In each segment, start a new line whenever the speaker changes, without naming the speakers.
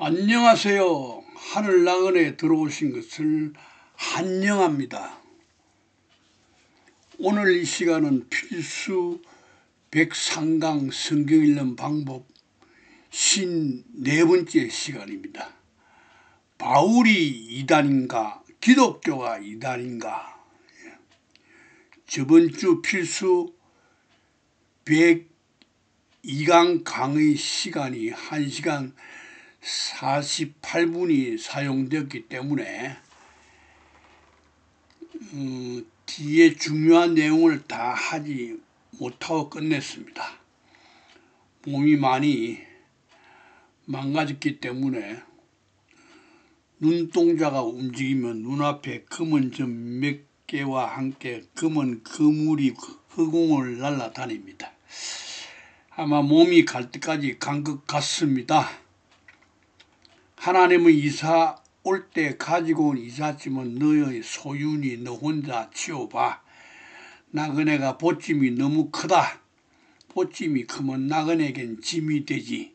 안녕하세요. 하늘나그네 들어오신 것을 환영합니다. 오늘 이 시간은 필수 103강 성경 읽는 방법 54번째 시간입니다. 바울이 이단인가 기독교가 이단인가. 저번주 필수 102강 강의 시간이 1시간 48분이 사용되었기 때문에 뒤에 중요한 내용을 다 하지 못하고 끝냈습니다. 몸이 많이 망가졌기 때문에 눈동자가 움직이면 눈앞에 검은 점 몇 개와 함께 검은 그물이 허공을 날아다닙니다. 아마 몸이 갈 때까지 간 것 같습니다. 하나님은 이사 올 때 가지고 온 이삿짐은 너의 소유니 너 혼자 치워봐. 나그네가 보찜이 너무 크다. 보찜이 크면 나그네겐 짐이 되지.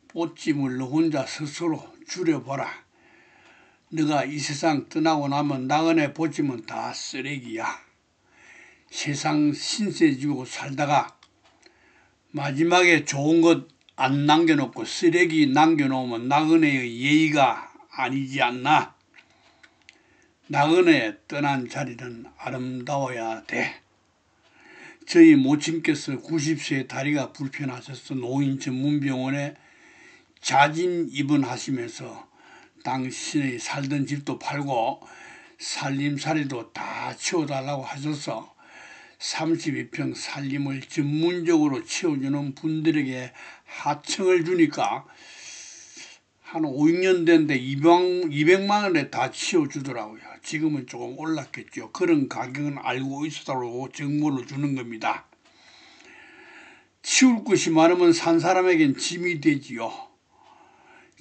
보찜을 너 혼자 스스로 줄여봐라. 너가 이 세상 떠나고 나면 나그네 보찜은 다 쓰레기야. 세상 신세 지고 살다가 마지막에 좋은 것 안 남겨놓고 쓰레기 남겨놓으면 나그네의 예의가 아니지 않나. 나그네 떠난 자리는 아름다워야 돼. 저희 모친께서 90세 다리가 불편하셔서 노인 전문병원에 자진 입원하시면서 당신의 살던 집도 팔고 살림살이도 다 치워달라고 하셔서 32평 살림을 전문적으로 치워주는 분들에게 하청을 주니까 한 5, 6년 됐는데 200만 원에 다 치워주더라고요. 지금은 조금 올랐겠죠. 그런 가격은 알고 있었다고 정보를 주는 겁니다. 치울 것이 많으면 산 사람에겐 짐이 되지요.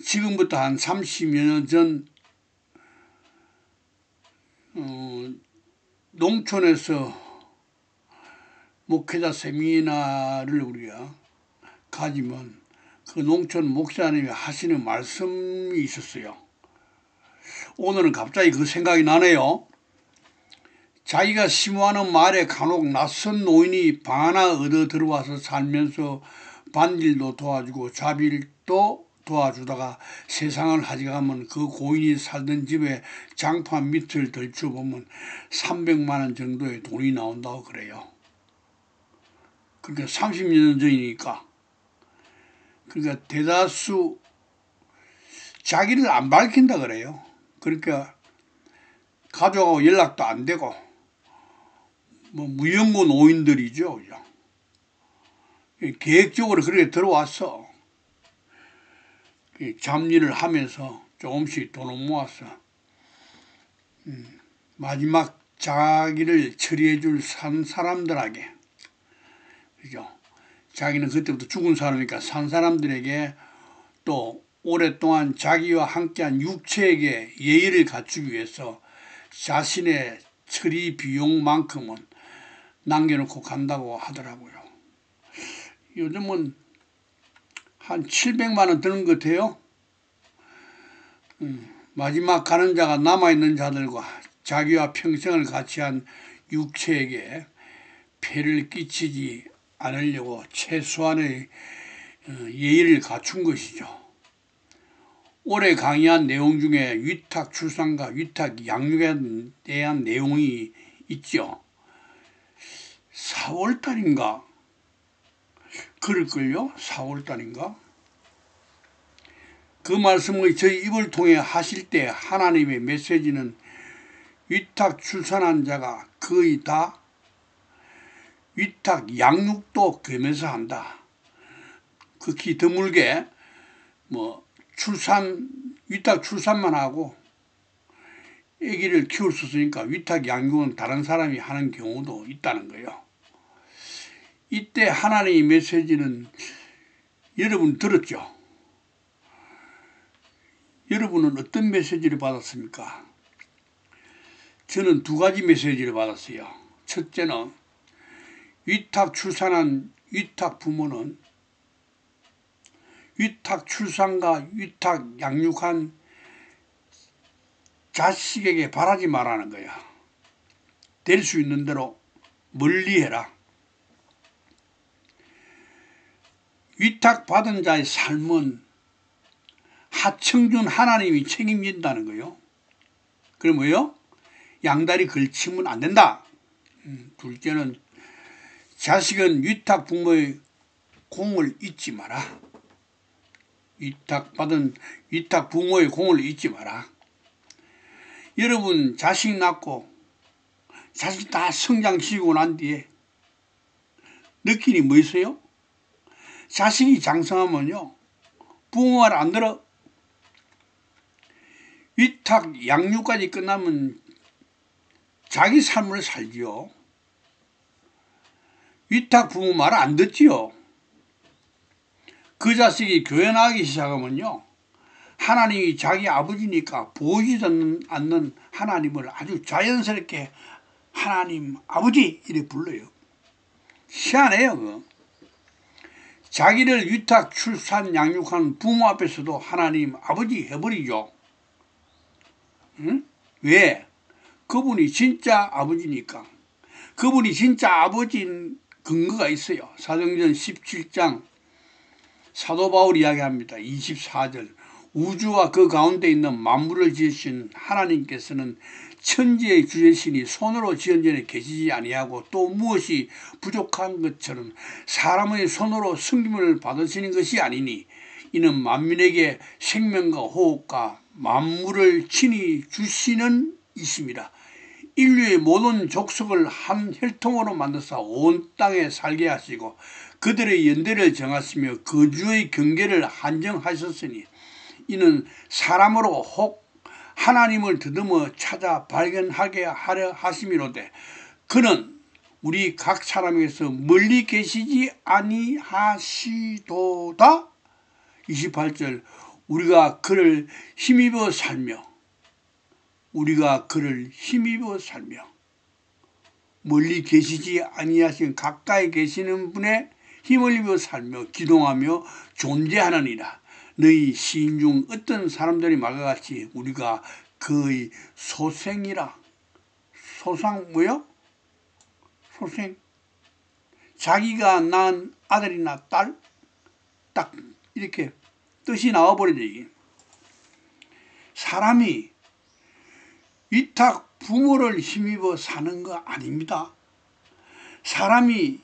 지금부터 한 30여 년 전 농촌에서 목회자 세미나를 우리가 가지면 그 농촌 목사님이 하시는 말씀이 있었어요. 오늘은 갑자기 그 생각이 나네요. 자기가 심호하는 말에 간혹 낯선 노인이 방 하나 얻어 들어와서 살면서 반일도 도와주고 잡일도 도와주다가 세상을 하져가면 그 고인이 살던 집에 장판 밑을 덜쳐보면 300만 원 정도의 돈이 나온다고 그래요. 그러니까 30년 전이니까. 그러니까 대다수 자기를 안 밝힌다 그래요. 그러니까 가족하고 연락도 안 되고 뭐 무연고 노인들이죠. 계획적으로 그렇게 들어왔어. 잡일을 하면서 조금씩 돈을 모았어. 마지막 자기를 처리해 줄 산 사람들에게, 그죠? 자기는 그때부터 죽은 사람이니까 산 사람들에게 또 오랫동안 자기와 함께한 육체에게 예의를 갖추기 위해서 자신의 처리 비용만큼은 남겨놓고 간다고 하더라고요. 요즘은 한 700만 원 드는 것 같아요. 마지막 가는 자가 남아있는 자들과 자기와 평생을 같이 한 육체에게 폐를 끼치지 않으려고 최소한의 예의를 갖춘 것이죠. 올해 강의한 내용 중에 위탁 출산과 위탁 양육에 대한 내용이 있죠. 4월달인가? 그럴걸요? 4월달인가? 그 말씀을 저희 입을 통해 하실 때 하나님의 메시지는 위탁 출산한 자가 거의 다 위탁 양육도 겸해서 한다. 극히 드물게 위탁 출산만 하고 아기를 키울 수 있으니까 위탁 양육은 다른 사람이 하는 경우도 있다는 거예요. 이때 하나님의 메시지는 여러분 들었죠? 여러분은 어떤 메시지를 받았습니까? 저는 두 가지 메시지를 받았어요. 첫째는 위탁 출산한 위탁 부모는 위탁 출산과 위탁 양육한 자식에게 바라지 말라는 거야. 될 수 있는 대로 멀리해라. 위탁받은 자의 삶은 하청준 하나님이 책임진다는 거요. 그럼 뭐요? 양다리 걸치면 안 된다. 둘째는 자식은 위탁 부모의 공을 잊지 마라. 위탁받은 위탁 부모의 공을 잊지 마라. 여러분 자식 낳고 자식 다 성장시키고 난 뒤에 느끼니 뭐 있어요? 자식이 장성하면요 부모 말 안 들어. 위탁 양육까지 끝나면 자기 삶을 살지요. 위탁 부모 말 안 듣지요. 그 자식이 교회 나가기 시작하면요 하나님이 자기 아버지니까 보이지 않는 하나님을 아주 자연스럽게 하나님 아버지 이렇게 불러요. 희한해요. 그거. 자기를 위탁 출산 양육한 부모 앞에서도 하나님 아버지 해버리죠. 응? 왜? 그분이 진짜 아버지니까. 그분이 진짜 아버지인 근거가 있어요. 사도행전 17장 사도 바울이 이야기합니다. 24절 우주와 그 가운데 있는 만물을 지으신 하나님께서는 천지의 주제신이 손으로 지은 전에 계시지 아니하고 또 무엇이 부족한 것처럼 사람의 손으로 섬김을 받으시는 것이 아니니 이는 만민에게 생명과 호흡과 만물을 친히 주시는 이심이라. 인류의 모든 족속을 한 혈통으로 만드사 온 땅에 살게 하시고 그들의 연대를 정하시며 거주의 경계를 한정하셨으니 이는 사람으로 혹 하나님을 더듬어 찾아 발견하게 하려 하심이로되 그는 우리 각 사람에게서 멀리 계시지 아니하시도다. 28절 우리가 그를 힘입어 살며 멀리 계시지 아니하신 가까이 계시는 분의 힘을 입어 살며 기동하며 존재하느니라. 너희 시인 중 어떤 사람들이 말과 같이 우리가 그의 소생이라. 소상 뭐요? 소생. 자기가 낳은 아들이나 딸 딱 이렇게 뜻이 나와버리지. 사람이 위탁 부모를 힘입어 사는 거 아닙니다. 사람이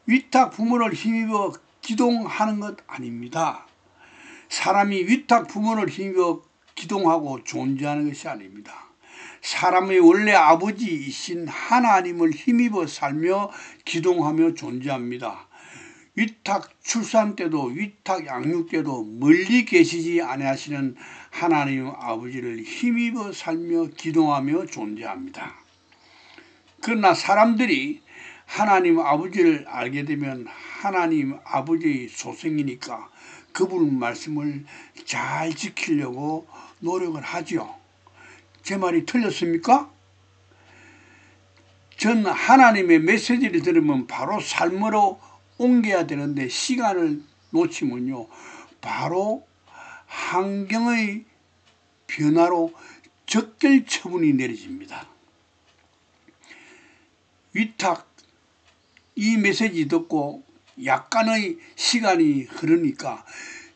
위탁 부모를 힘입어 기동하는 것 아닙니다. 사람이 위탁 부모를 힘입어 기동하고 존재하는 것이 아닙니다. 사람의 원래 아버지이신 하나님을 힘입어 살며 기동하며 존재합니다. 위탁 출산 때도 위탁 양육 때도 멀리 계시지 아니하시는 하나님 아버지를 힘입어 살며 기동하며 존재합니다. 그러나 사람들이 하나님 아버지를 알게 되면 하나님 아버지의 소생이니까 그분 말씀을 잘 지키려고 노력을 하죠. 제 말이 틀렸습니까? 전 하나님의 메시지를 들으면 바로 삶으로 옮겨야 되는데 시간을 놓치면요 바로 환경의 변화로 적결 처분이 내려집니다. 위탁 이 메시지 듣고 약간의 시간이 흐르니까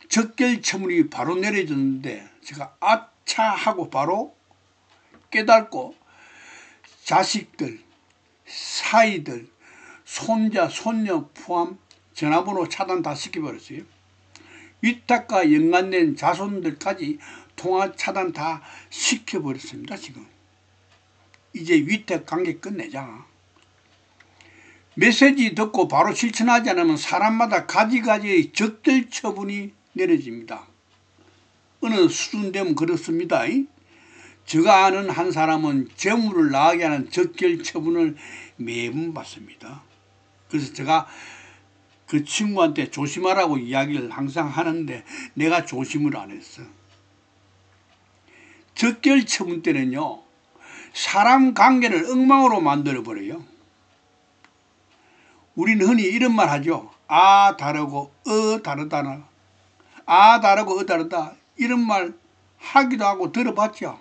적결 처분이 바로 내려졌는데 제가 아차 하고 바로 깨닫고 자식들, 사이들, 손자, 손녀 포함 전화번호 차단 다 시켜버렸어요. 위탁과 연관된 자손들까지 통화 차단 다 시켜버렸습니다. 지금 이제 위탁 관계 끝내자. 메시지 듣고 바로 실천하지 않으면 사람마다 가지가지의 적절 처분이 내려집니다. 어느 수준 되면 그렇습니다. 제가 아는 한 사람은 재물을 나가게 하는 적결 처분을 매번 받습니다. 그래서 제가 그 친구한테 조심하라고 이야기를 항상 하는데 내가 조심을 안 했어. 적결 처분 때는요 사람 관계를 엉망으로 만들어버려요. 우리는 흔히 이런 말 하죠. 아 다르고 다르다나. 아 다르고 어 다르다 이런 말 하기도 하고 들어봤죠.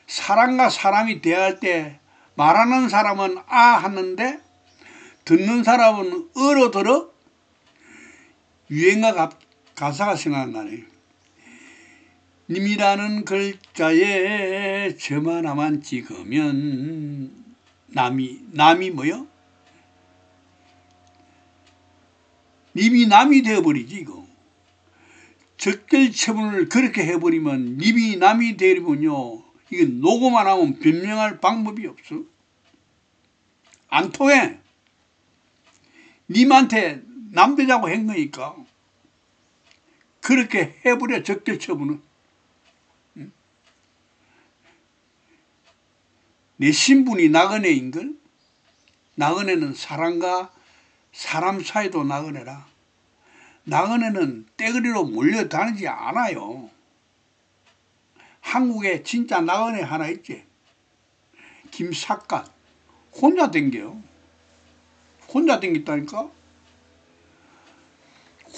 사람과 사람이 대할 때 말하는 사람은 아 하는데 듣는 사람은 어로 들어. 유행가 가사가 생각나네요. 님이라는 글자에 점 하나만 찍으면 남이 뭐요? 님이 남이 되어버리지 이거. 적절처분을 그렇게 해버리면 님이 남이 되려면요 이건 녹음만 하면 변명할 방법이 없어. 안 통해. 님한테 남되자고 한 거니까 그렇게 해버려. 적절처분은. 내 신분이 나그네인걸. 나그네는 사람과 사람 사이도 나그네라. 나그네는 떼거리로 몰려다니지 않아요. 한국에 진짜 나그네 하나 있지. 김삿갓. 혼자 댕겨요. 혼자 댕겼다니까.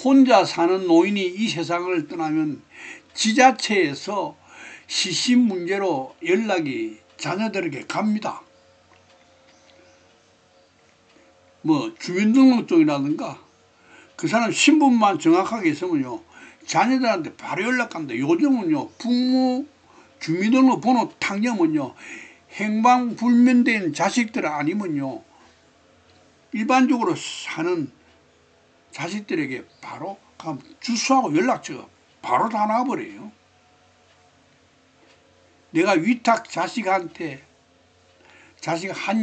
혼자 사는 노인이 이 세상을 떠나면 지자체에서 시신 문제로 연락이 자녀들에게 갑니다. 뭐 주민등록증이라든가 그 사람 신분만 정확하게 있으면요 자녀들한테 바로 연락합니다. 요즘은요 부모 주민등록 번호 탁 여면요 행방불명된 자식들 아니면요 일반적으로 사는 자식들에게 바로 주소하고 연락처가 바로 다 나와버려요. 내가 위탁 자식 한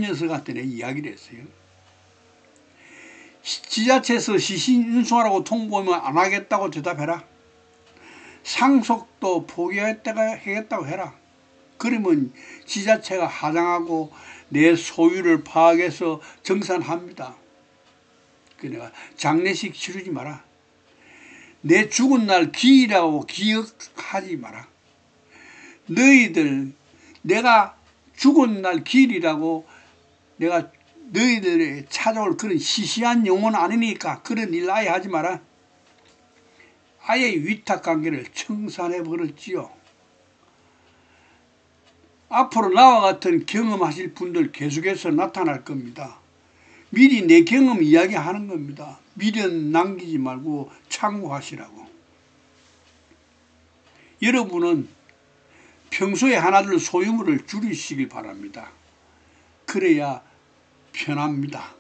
녀석한테 내 이야기를 했어요. 지자체에서 시신 인수하라고 통보하면 안 하겠다고 대답해라. 상속도 포기하겠다고 해라. 그러면 지자체가 하장하고 내 소유를 파악해서 정산합니다. 그러니까 장례식 치르지 마라. 내 죽은 날 기일이라고 기억하지 마라. 너희들 내가 죽은 날 기일이라고 내가 너희들이 찾아올 그런 시시한 영혼 아니니까 그런 일 아예 하지 마라. 아예 위탁관계를 청산해 버렸지요. 앞으로 나와 같은 경험하실 분들 계속해서 나타날 겁니다. 미리 내 경험 이야기하는 겁니다. 미련 남기지 말고 참고하시라고. 여러분은 평소에 하나둘 소유물을 줄이시길 바랍니다. 그래야 편합니다.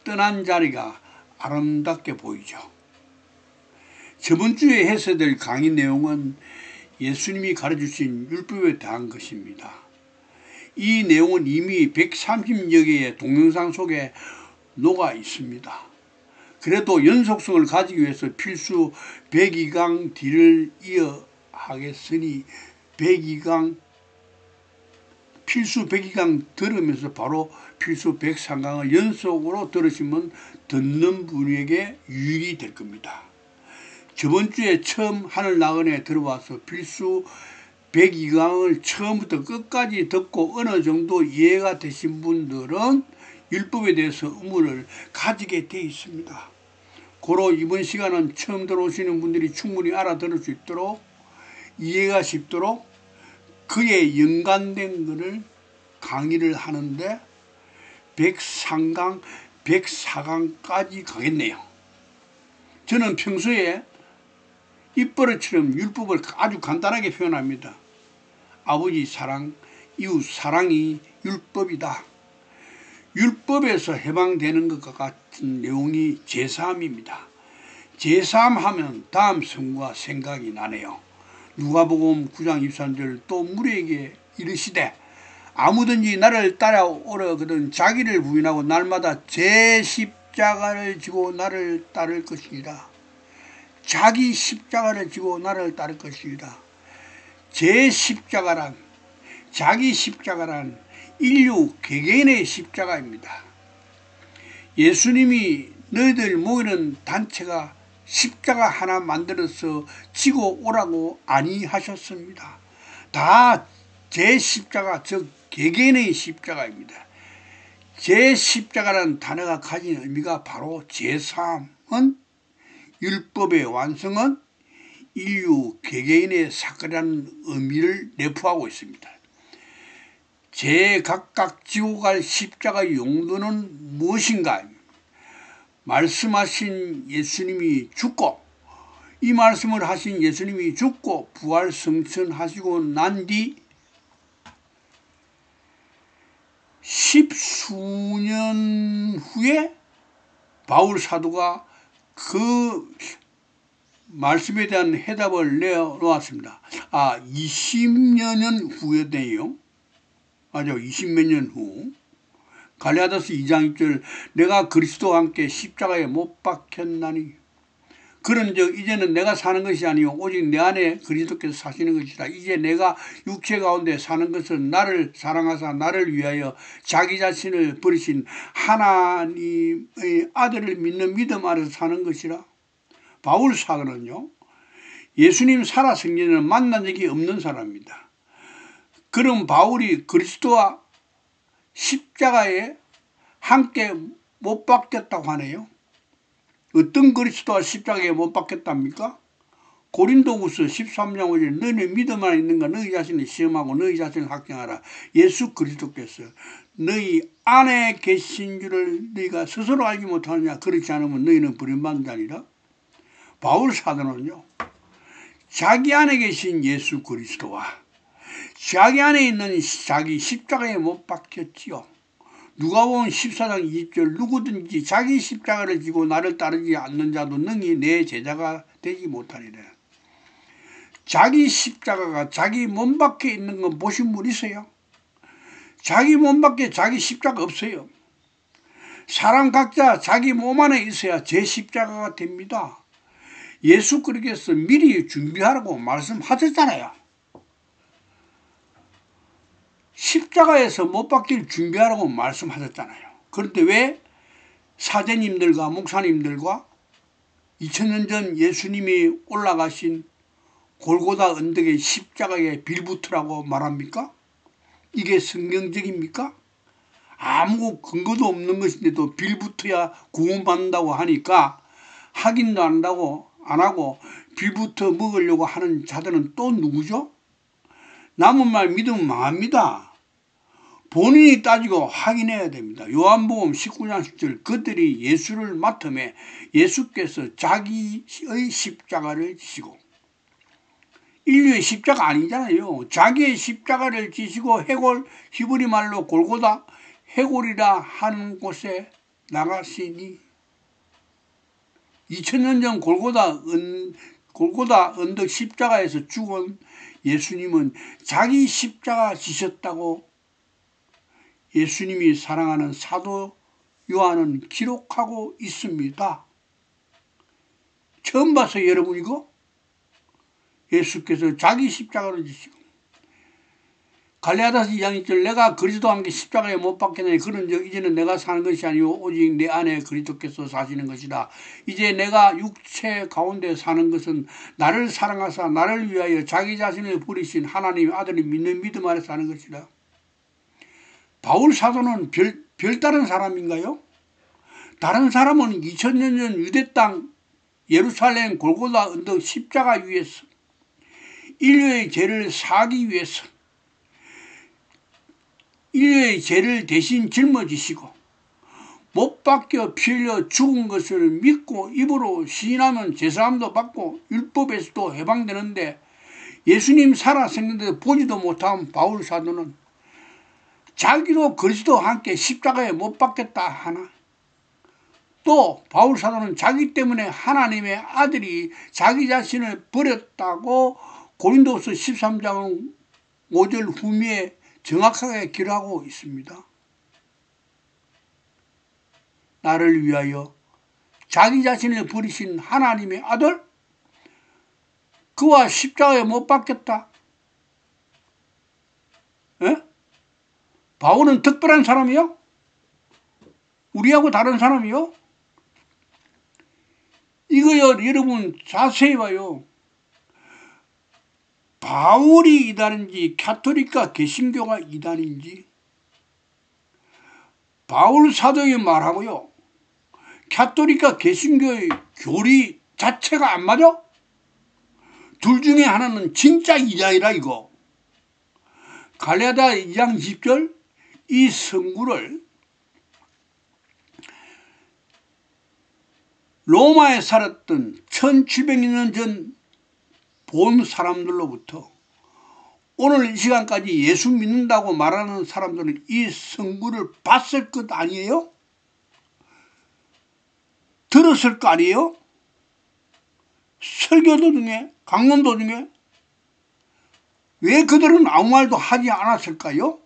떠난 자리가 아름답게 보이죠. 저번 주에 해석될 강의 내용은 예수님이 가르치신 율법에 대한 것입니다. 이 내용은 이미 130여 개의 동영상 속에 녹아 있습니다. 그래도 연속성을 가지기 위해서 필수 102강 뒤를 이어 하겠으니 필수 102강 들으면서 바로 필수 103강을 연속으로 들으시면 듣는 분에게 유익이 될 겁니다. 저번 주에 처음 하늘 나그네 들어와서 필수 102강을 처음부터 끝까지 듣고 어느 정도 이해가 되신 분들은 율법에 대해서 의문을 가지게 돼 있습니다. 고로 이번 시간은 처음 들어오시는 분들이 충분히 알아들을 수 있도록 이해가 쉽도록 그에 연관된 것을 강의를 하는데 103강, 104강까지 가겠네요. 저는 평소에 입버릇처럼 율법을 아주 간단하게 표현합니다. 아버지 사랑, 이웃 사랑이 율법이다. 율법에서 해방되는 것과 같은 내용이 제3입니다. 제3 하면 다음 성구가 생각이 나네요. 누가복음 9장 23절 또 무리에게 이르시되 아무든지 나를 따라오려거든 자기를 부인하고 날마다 제 십자가를 지고 나를 따를 것이니라. 자기 십자가를 지고 나를 따를 것이니라. 제 십자가란 자기 십자가란 인류 개개인의 십자가입니다. 예수님이 너희들 모이는 단체가 십자가 하나 만들어서 지고 오라고 아니하셨습니다. 다 제 십자가, 즉 개개인의 십자가입니다. 제 십자가라는 단어가 가진 의미가 바로 제3은 율법의 완성은 인류 개개인의 사건이라는 의미를 내포하고 있습니다. 제각각 지고 갈 십자가의 용도는 무엇인가? 말씀하신 예수님이 죽고, 이 말씀을 하신 예수님이 죽고 부활 승천하시고 난 뒤 십수년 후에 바울 사도가 그 말씀에 대한 해답을 내놓았습니다. 20여 년 후에네요. 맞아, 20몇 년 후. 갈라디아서 2장 1절, 내가 그리스도와 함께 십자가에 못 박혔나니 그런즉 이제는 내가 사는 것이 아니요 오직 내 안에 그리스도께서 사시는 것이라. 이제 내가 육체 가운데 사는 것은 나를 사랑하사 나를 위하여 자기 자신을 버리신 하나님의 아들을 믿는 믿음 아래서 사는 것이라. 바울 사도는요, 예수님 살아 생전에는 만난 적이 없는 사람입니다. 그럼 바울이 그리스도와 십자가에 함께 못 박혔다고 하네요. 어떤 그리스도와 십자가에 못 박혔답니까? 고린도후서 13장 5절, 너희 믿음 안에 있는가 너희 자신을 시험하고 너희 자신을 확증하라. 예수 그리스도께서 너희 안에 계신 줄을 너희가 스스로 알지 못하느냐? 그렇지 않으면 너희는 버림받은 자니라. 바울 사도는요, 자기 안에 계신 예수 그리스도와 자기 안에 있는 자기 십자가에 못 박혔지요. 누가복음 14장 20절, 누구든지 자기 십자가를 지고 나를 따르지 않는 자도 능히 내 제자가 되지 못하리라. 자기 십자가가 자기 몸 밖에 있는 건 보신 분 있어요? 자기 몸 밖에 자기 십자가 없어요. 사람 각자 자기 몸 안에 있어야 제 십자가가 됩니다. 예수 그리스도께서 미리 준비하라고 말씀하셨잖아요. 십자가에서 못 박힐 준비하라고 말씀하셨잖아요. 그런데 왜 사제님들과 목사님들과 2000년 전 예수님이 올라가신 골고다 언덕의 십자가에 빌붙으라고 말합니까? 이게 성경적입니까? 아무 근거도 없는 것인데도 빌붙어야 구원받는다고 하니까 확인도 안 하고 빌붙어 먹으려고 하는 자들은 또 누구죠? 남은 말 믿으면 망합니다. 본인이 따지고 확인해야 됩니다. 요한복음 19장 10절, 그들이 예수를 맡음에 예수께서 자기의 십자가를 지시고, 인류의 십자가 아니잖아요. 자기의 십자가를 지시고 해골, 히브리 말로 골고다 해골이라 하는 곳에 나가시니, 2000년 전 골고다 언덕 십자가에서 죽은 예수님은 자기 십자가 지셨다고 예수님이 사랑하는 사도 요한은 기록하고 있습니다. 처음 봤어요, 여러분 이거? 예수께서 자기 십자가를 지시고, 갈라디아서 2장 1절, 내가 그리스도와 함께 십자가에 못 박혔나니 그런즉 이제는 내가 사는 것이 아니오 오직 내 안에 그리스도께서 사시는 것이라. 이제 내가 육체 가운데 사는 것은 나를 사랑하사 나를 위하여 자기 자신을 버리신 하나님의 아들을 믿는 믿음 아래 사는 것이라. 바울 사도는 별다른 사람인가요? 다른 사람은 2000년 전 유대 땅 예루살렘 골고다 언덕 십자가 위에서 인류의 죄를 사하기 위해서 인류의 죄를 대신 짊어지시고 못 박혀 피 흘려 죽은 것을 믿고 입으로 시인하면 제사함도 받고 율법에서도 해방되는데, 예수님 살아 생전에 보지도 못한 바울 사도는 자기도 그리스도와 함께 십자가에 못 박혔다 하나? 또 바울 사도는 자기 때문에 하나님의 아들이 자기 자신을 버렸다고 고린도서 13장 5절 후미에 정확하게 기록하고 있습니다. 나를 위하여 자기 자신을 버리신 하나님의 아들, 그와 십자가에 못 박혔다. 에? 바울은 특별한 사람이요? 우리하고 다른 사람이요? 이거요, 여러분 자세히 봐요. 바울이 이단인지 가톨릭과 개신교가 이단인지, 바울 사도의 말하고요, 가톨릭과 개신교의 교리 자체가 안 맞아? 둘 중에 하나는 진짜 이자이라 이거. 갈라디아 2장 20절 이 성구를 로마에 살았던 1700년 전 본 사람들로부터 오늘 이 시간까지 예수 믿는다고 말하는 사람들은 이 성구를 봤을 것 아니에요? 들었을 거 아니에요? 설교도 중에 강론도 중에 왜 그들은 아무 말도 하지 않았을까요?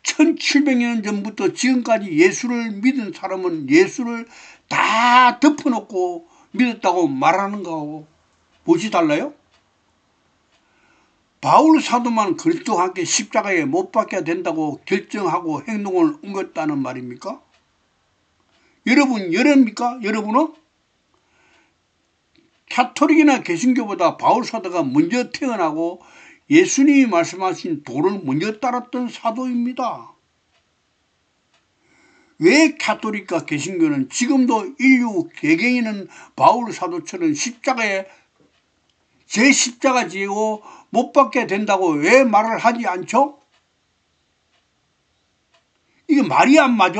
1700년 전부터 지금까지 예수를 믿은 사람은 예수를 다 덮어놓고 믿었다고 말하는 거하고 무엇이 달라요? 바울 사도만 그리스도와 함께 십자가에 못 박혀야 된다고 결정하고 행동을 옮겼다는 말입니까? 여러분 열입니까? 여러분은? 가톨릭이나 개신교보다 바울 사도가 먼저 태어나고 예수님이 말씀하신 도를 먼저 따랐던 사도입니다. 왜 가톨릭과 개신교는 지금도 인류 개개인은 바울 사도처럼 십자가에 제 십자가 지고 못 박게 된다고 왜 말을 하지 않죠? 이게 말이 안 맞아.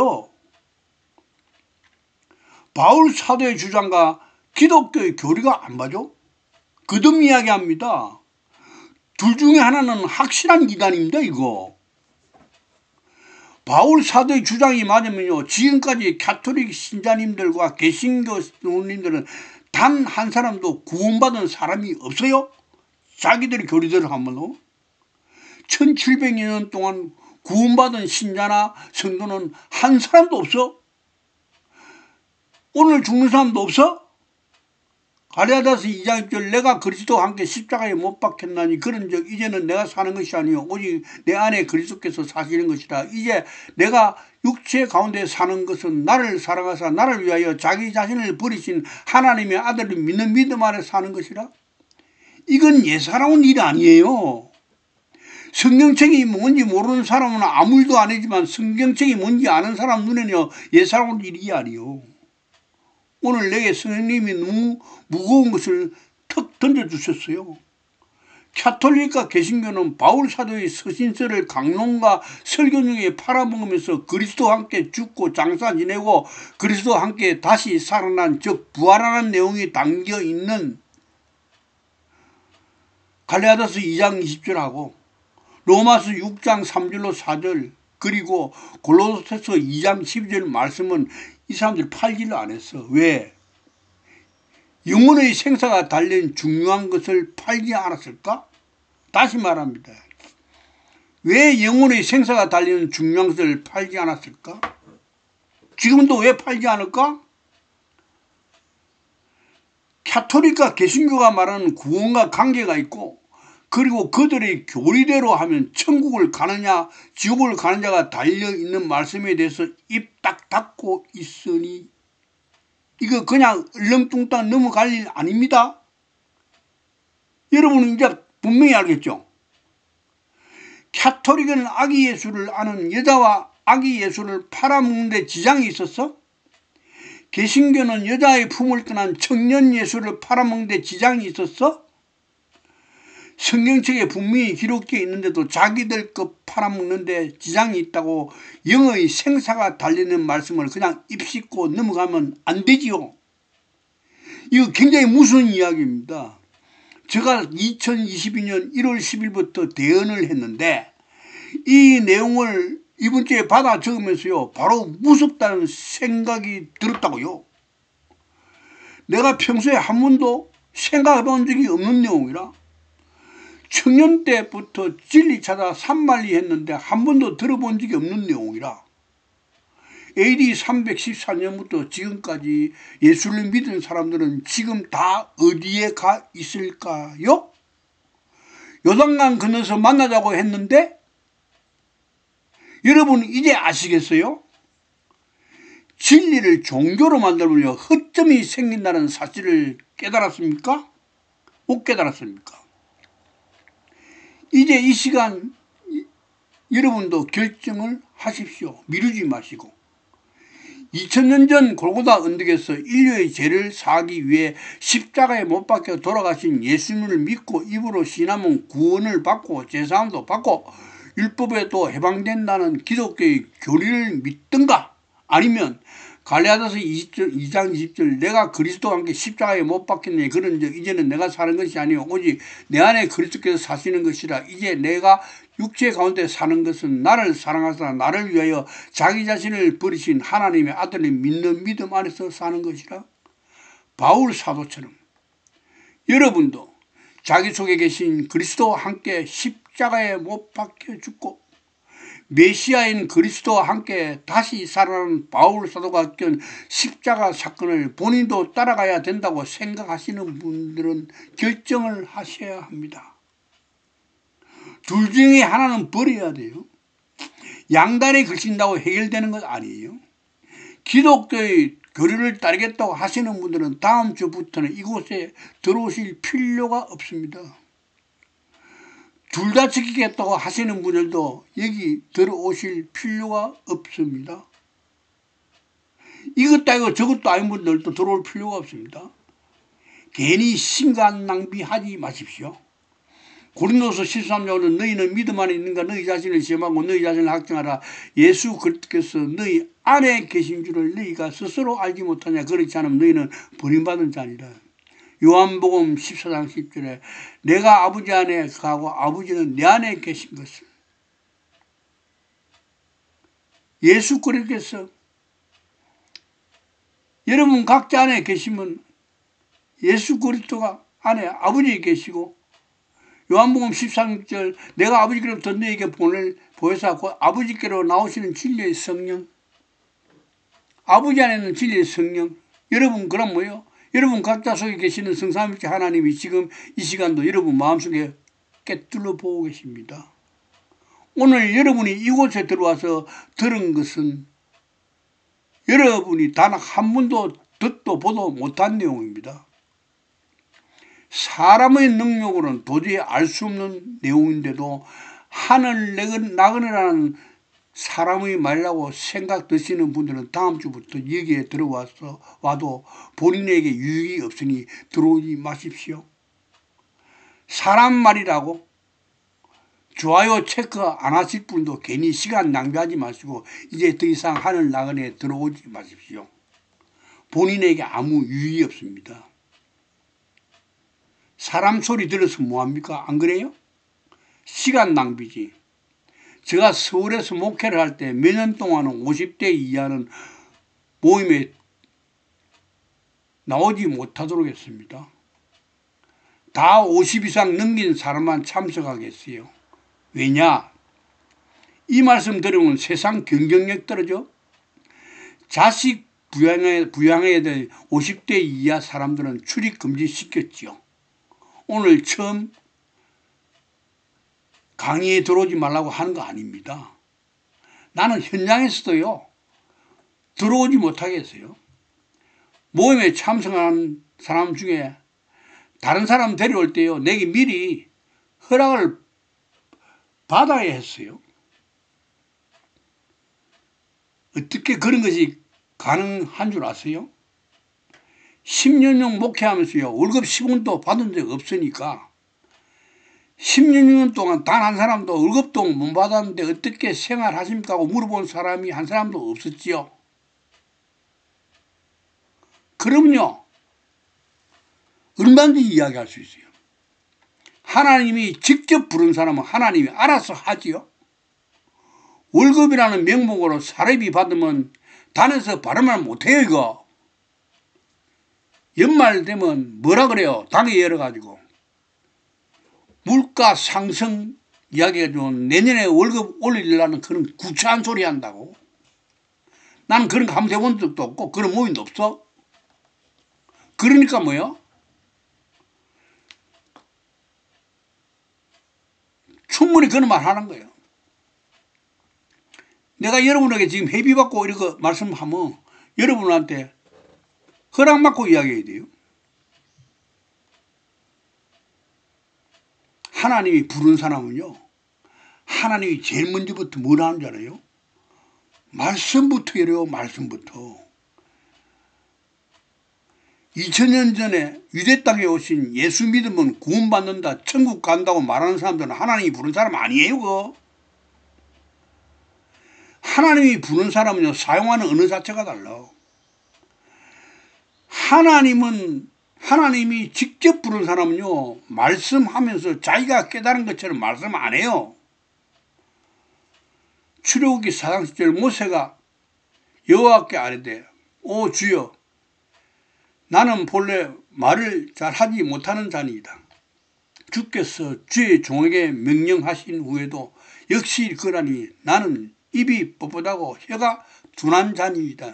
바울 사도의 주장과 기독교의 교리가 안 맞아? 거듭 이야기합니다. 둘 중에 하나는 확실한 이단입니다. 이거. 바울 사도의 주장이 맞으면요, 지금까지 가톨릭 신자님들과 개신교 성도님들은 단 한 사람도 구원받은 사람이 없어요. 자기들의 교리대로 하면 1700년 동안 구원받은 신자나 성도는 한 사람도 없어. 오늘 죽는 사람도 없어. 갈라디아서 2장 1절 내가 그리스도와 함께 십자가에 못 박혔나니 그런 적 이제는 내가 사는 것이 아니요 오직 내 안에 그리스도께서 사시는 것이라. 이제 내가 육체 가운데 사는 것은 나를 사랑하사 나를 위하여 자기 자신을 버리신 하나님의 아들을 믿는 믿음 안에 사는 것이라. 이건 예사로운 일이 아니에요. 성경책이 뭔지 모르는 사람은 아무 일도 아니지만 성경책이 뭔지 아는 사람 눈에는 예사로운 일이 아니요. 오늘 내게 성령님이 너무 무거운 것을 턱 던져주셨어요. 가톨릭과 개신교는 바울 사도의 서신서를 강론과 설교 중에 팔아먹으면서 그리스도와 함께 죽고 장사 지내고 그리스도와 함께 다시 살아난 즉 부활하는 내용이 담겨있는 갈라디아서 2장 20절하고 로마서 6장 3절로 4절 그리고 골로새서 2장 12절 말씀은 이 사람들이 팔기를 안 했어. 왜? 영혼의 생사가 달린 중요한 것을 팔지 않았을까? 다시 말합니다. 왜 영혼의 생사가 달리는 중요한 것을 팔지 않았을까? 지금도 왜 팔지 않을까? 가톨릭과 개신교가 말하는 구원과 관계가 있고 그리고 그들의 교리대로 하면 천국을 가느냐 지옥을 가는 자가 달려있는 말씀에 대해서 입 딱 닫고 있으니 이거 그냥 얼렁뚱땅 넘어갈 일 아닙니다. 여러분은 이제 분명히 알겠죠? 가톨릭은 아기 예수를 아는 여자와 아기 예수를 팔아먹는 데 지장이 있었어? 개신교는 여자의 품을 떠난 청년 예수를 팔아먹는 데 지장이 있었어? 성경책에 분명히 기록되어 있는데도 자기들 것 팔아먹는데 지장이 있다고 영의 생사가 달리는 말씀을 그냥 입씹고 넘어가면 안 되지요. 이거 굉장히 무서운 이야기입니다. 제가 2022년 1월 10일부터 대언을 했는데 이 내용을 이번 주에 받아 적으면서요 바로 무섭다는 생각이 들었다고요. 내가 평소에 한 번도 생각해 본 적이 없는 내용이라 청년 때부터 진리 찾아 산만리 했는데 한 번도 들어본 적이 없는 내용이라 AD 314년부터 지금까지 예수를 믿은 사람들은 지금 다 어디에 가 있을까요? 요단강 건너서 만나자고 했는데 여러분 이제 아시겠어요? 진리를 종교로 만들면 허점이 생긴다는 사실을 깨달았습니까? 못 깨달았습니까? 이제 이 시간 여러분도 결정을 하십시오. 미루지 마시고 2000년 전 골고다 언덕에서 인류의 죄를 사하기 위해 십자가에 못 박혀 돌아가신 예수님을 믿고 입으로 신하면 구원을 받고 제사함도 받고 율법에도 해방된다는 기독교의 교리를 믿든가, 아니면 갈라디아서 2장 20절 내가 그리스도와 함께 십자가에 못 박혔느니 그런즉 이제는 내가 사는 것이 아니요 오직 내 안에 그리스도께서 사시는 것이라. 이제 내가 육체 가운데 사는 것은 나를 사랑하사 나를 위하여 자기 자신을 버리신 하나님의 아들을 믿는 믿음 안에서 사는 것이라. 바울 사도처럼 여러분도 자기 속에 계신 그리스도와 함께 십자가에 못 박혀 죽고 메시아인 그리스도와 함께 다시 살아난 바울 사도가 겪은 십자가 사건을 본인도 따라가야 된다고 생각하시는 분들은 결정을 하셔야 합니다. 둘 중에 하나는 버려야 돼요. 양다리에 걸친다고 해결되는 것 아니에요. 기독교의 교리를 따르겠다고 하시는 분들은 다음 주부터는 이곳에 들어오실 필요가 없습니다. 둘 다 지키겠다고 하시는 분들도 여기 들어오실 필요가 없습니다. 이것도 아니고 저것도 아닌 분들도 들어올 필요가 없습니다. 괜히 시간 낭비하지 마십시오. 고린도서 13장으로 너희는 믿음 안에 있는가 너희 자신을 시험하고 너희 자신을 확증하라. 예수 그리스도께서 너희 안에 계신 줄을 너희가 스스로 알지 못하냐. 그렇지 않으면 너희는 버림받은 자니라. 요한복음 14장 10절에 내가 아버지 안에 가고 아버지는 내 안에 계신 것을, 예수 그리스도께서 여러분 각자 안에 계시면 예수 그리스도가 안에 아버지 계시고, 요한복음 13절 내가 아버지께로부터 너에게 보혜사 아버지께로 나오시는 진리의 성령, 아버지 안에는 진리의 성령. 여러분 그럼 뭐예요? 여러분 각자 속에 계시는 성삼위일체 하나님이 지금 이 시간도 여러분 마음속에 꿰뚫어 보고 계십니다. 오늘 여러분이 이곳에 들어와서 들은 것은 여러분이 단 한 번도 듣도 보도 못한 내용입니다. 사람의 능력으로는 도저히 알 수 없는 내용인데도 하늘 나그네라는 사람의 말이라고 생각되시는 분들은 다음 주부터 여기에 와도 본인에게 유익이 없으니 들어오지 마십시오. 사람 말이라고 좋아요 체크 안 하실 분도 괜히 시간 낭비하지 마시고 이제 더 이상 하늘 나그네에 들어오지 마십시오. 본인에게 아무 유익이 없습니다. 사람 소리 들어서 뭐합니까? 안 그래요? 시간 낭비지. 제가 서울에서 목회를 할 때 몇 년 동안은 50대 이하는 모임에 나오지 못하도록 했습니다. 다 50 이상 넘긴 사람만 참석하겠어요. 왜냐? 이 말씀 들으면 세상 경쟁력 떨어져. 자식 부양해야 될 50대 이하 사람들은 출입 금지시켰지요. 오늘 처음 강의에 들어오지 말라고 하는 거 아닙니다. 나는 현장에서도요, 들어오지 못하겠어요. 모임에 참석한 사람 중에 다른 사람 데려올 때요, 내게 미리 허락을 받아야 했어요. 어떻게 그런 것이 가능한 줄 아세요? 10년형 목회하면서요, 월급 10원도 받은 적 없으니까 10년 동안 단 한 사람도 월급도 못 받았는데 어떻게 생활하십니까 하고 물어본 사람이 한 사람도 없었지요. 그러면요, 얼마든지 이야기할 수 있어요. 하나님이 직접 부른 사람은 하나님이 알아서 하지요. 월급이라는 명목으로 사례비 받으면 단에서 발음을 못해요. 이거 연말 되면 뭐라 그래요? 당에 열어가지고 물가 상승 이야기해가지고 내년에 월급 올리려는 그런 구차한 소리 한다고. 나는 그런 거 한번 해본 적도 없고 그런 모임도 없어. 그러니까 뭐요? 충분히 그런 말 하는 거예요. 내가 여러분에게 지금 회비받고 이렇게 말씀하면 여러분한테 허락받고 이야기해야 돼요. 하나님이 부른 사람은요, 하나님이 제일 먼저부터 뭘 하는 줄 알아요? 말씀부터 이래요. 말씀부터. 2000년 전에 유대 땅에 오신 예수 믿으면 구원받는다, 천국 간다고 말하는 사람들은 하나님이 부른 사람 아니에요. 그거. 하나님이 부른 사람은요, 사용하는 언어 자체가 달라. 하나님이 직접 부른 사람은요, 말씀하면서 자기가 깨달은 것처럼 말씀 안 해요. 출애굽기 4장 10절 모세가 여호와께 아뢰되 오 주여, 나는 본래 말을 잘 하지 못하는 자니이다. 주께서 주의 종에게 명령하신 후에도 역시 일거라니 나는 입이 뻣뻣하고 혀가 둔한 자니이다.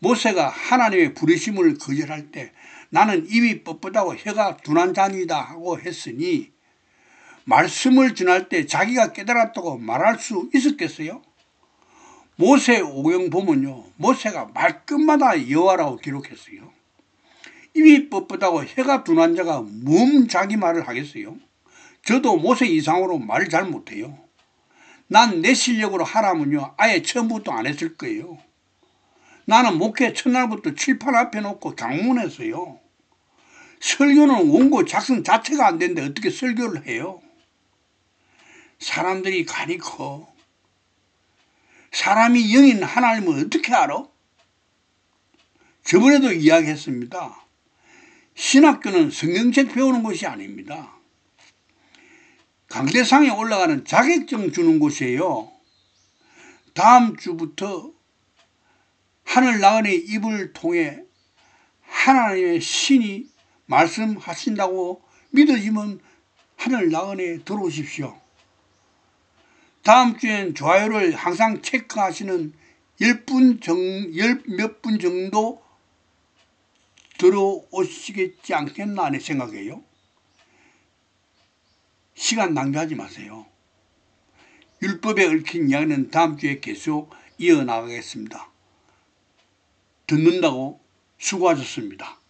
모세가 하나님의 부르심을 거절할 때 나는 입이 뻣뻣하고 혀가 둔한 자니이다 하고 했으니 말씀을 전할 때 자기가 깨달았다고 말할 수 있었겠어요? 모세 오경 보면요, 모세가 말끝마다 여호와라고 기록했어요. 입이 뻣뻣하고 혀가 둔한 자가 몸 자기 말을 하겠어요? 저도 모세 이상으로 말을 잘 못해요. 난 내 실력으로 하라면요, 아예 처음부터 안 했을 거예요. 나는 목회 첫날부터 칠판 앞에 놓고 강문했어요. 설교는 원고 작성 자체가 안 되는데 어떻게 설교를 해요? 사람들이 간이 커. 사람이 영인 하나님을 어떻게 알아? 저번에도 이야기했습니다. 신학교는 성경책 배우는 곳이 아닙니다. 강대상에 올라가는 자격증 주는 곳이에요. 다음 주부터 하늘 나은의 입을 통해 하나님의 신이 말씀하신다고 믿어지면 하늘 나은에 들어오십시오. 다음 주엔 좋아요를 항상 체크하시는 10몇 분 정도 들어오시겠지 않겠나 내 생각이에요. 시간 낭비하지 마세요. 율법에 얽힌 이야기는 다음 주에 계속 이어나가겠습니다. 듣는다고 수고하셨습니다.